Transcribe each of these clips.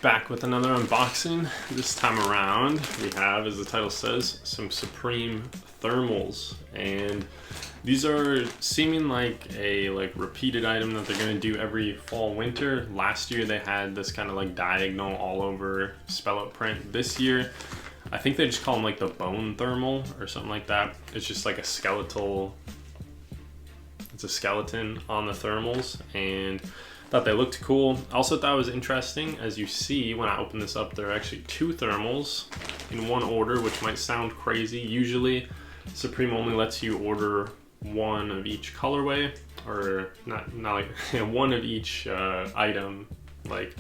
Back with another unboxing. This time around we have, as the title says, some Supreme thermals, and these are seeming like a repeated item that they're going to do every fall winter. Last year they had this kind of like diagonal all over spell out print. This year I think they just call them like the bone thermal or something like that. It's just like a skeletal, it's a skeleton on the thermals, and thought they looked cool. Also thought it was interesting, as you see when I open this up, there are actually two thermals in one order, which might sound crazy. Usually Supreme only lets you order one of each colorway, or not like one of each item, like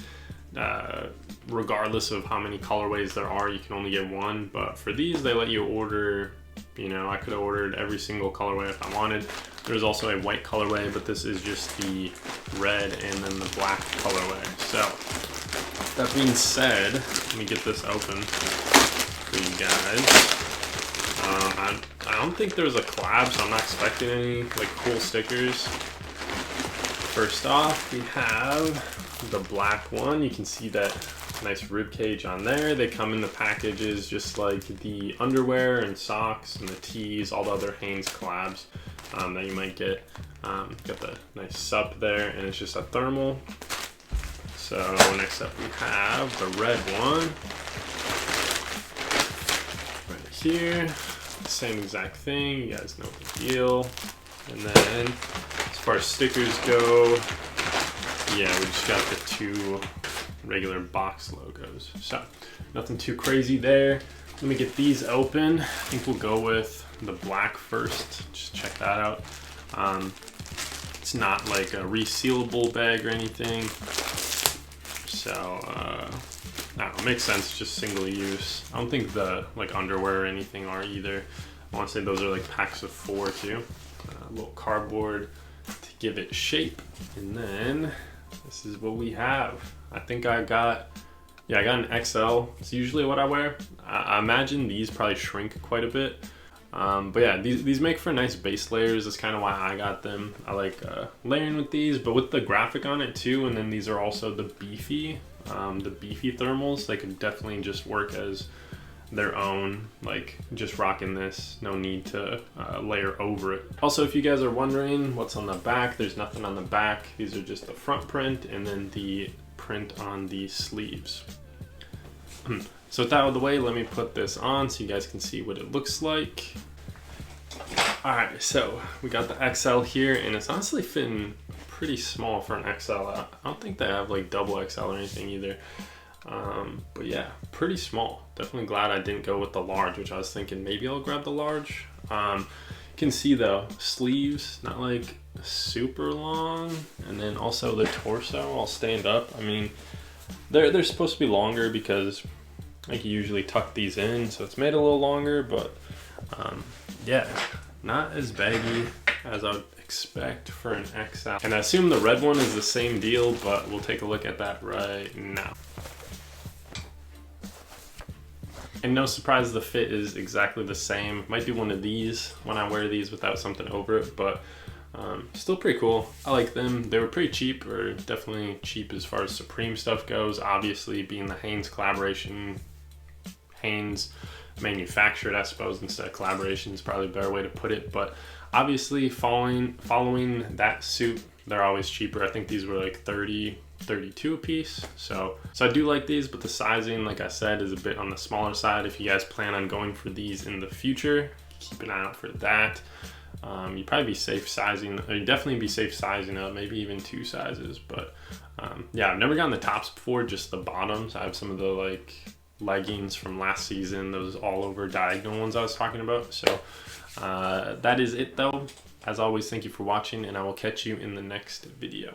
regardless of how many colorways there are, you can only get one. But for these, they let you order, you know, I could have ordered every single colorway if I wanted. There's also a white colorway, but this is just the red and then the black colorway. So that being said, let me get this open for you guys. I don't think there's a collab, so I'm not expecting any like cool stickers. First off, we have the black one. You can see that nice rib cage on there. They come in the packages just like the underwear and socks and the tees, all the other Hanes collabs that you might get. Got the nice sup there, and it's just a thermal. So next up we have the red one right here. Same exact thing, you guys know the deal. And then as far as stickers go, yeah, we just got the two regular box logos. So nothing too crazy there. Let me get these open. I think we'll go with the black first. Just check that out. It's not like a resealable bag or anything. So it makes sense, just single use. I don't think the like underwear or anything are either. I want to say those are like packs of 4 too. A little cardboard to give it shape. And then this is what we have. I think I got an XL. It's usually what I wear. I imagine these probably shrink quite a bit. But yeah, these make for nice base layers. That's kind of why I got them. I like layering with these, but with the graphic on it too. And then these are also the beefy thermals. They could definitely just work as their own, like just rocking this, no need to layer over it. Also, if you guys are wondering what's on the back, there's nothing on the back. These are just the front print and then the print on the sleeves. So with that out of the way, let me put this on so you guys can see what it looks like. All right, so we got the XL here, and it's honestly fitting pretty small for an XL. I don't think they have like double XL or anything either. But yeah, pretty small. Definitely glad I didn't go with the large, which I was thinking maybe I'll grab the large. You can see though, sleeves, not like super long. And then also the torso, I'll stand up. I mean, they're supposed to be longer because like you usually tuck these in, so it's made a little longer, but yeah, not as baggy as I would expect for an XL. And I assume the red one is the same deal, but we'll take a look at that right now. And no surprise, the fit is exactly the same. Might be one of these when I wear these without something over it, but still pretty cool. I like them. They were pretty cheap, or definitely cheap as far as Supreme stuff goes. Obviously, being the Hanes collaboration, Hanes manufactured, I suppose, instead of collaboration is probably a better way to put it. But obviously, following that suit, they're always cheaper. I think these were like 30, 32 a piece. So I do like these, but the sizing, like I said, is a bit on the smaller side. If you guys plan on going for these in the future, keep an eye out for that. You'd probably be safe sizing, or you'd definitely be safe sizing up, maybe even 2 sizes. But yeah, I've never gotten the tops before, just the bottoms. I have some of the like leggings from last season, those all over diagonal ones I was talking about. So that is it though. As always, thank you for watching, and I will catch you in the next video.